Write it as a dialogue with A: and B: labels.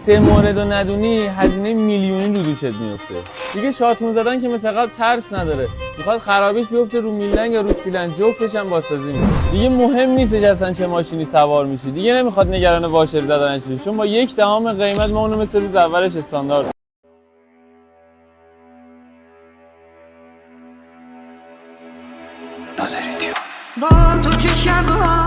A: سه مورد رو ندونی هزینه میلیونی رو دوشت میفته. دیگه شاتون زدن که مثل قبل ترس نداره، میخواد خرابیش بیفته رو میلنگ یا رو سیلنگ، جفتش هم بازسازی میشه. دیگه مهم نیستش اصلا چه ماشینی سوار میشی، دیگه نمیخواد نگران واشر زدنش بشی، چون با 1/10 قیمت ما اونو مثل روز اولش استاندارد.
B: با تو چه شبا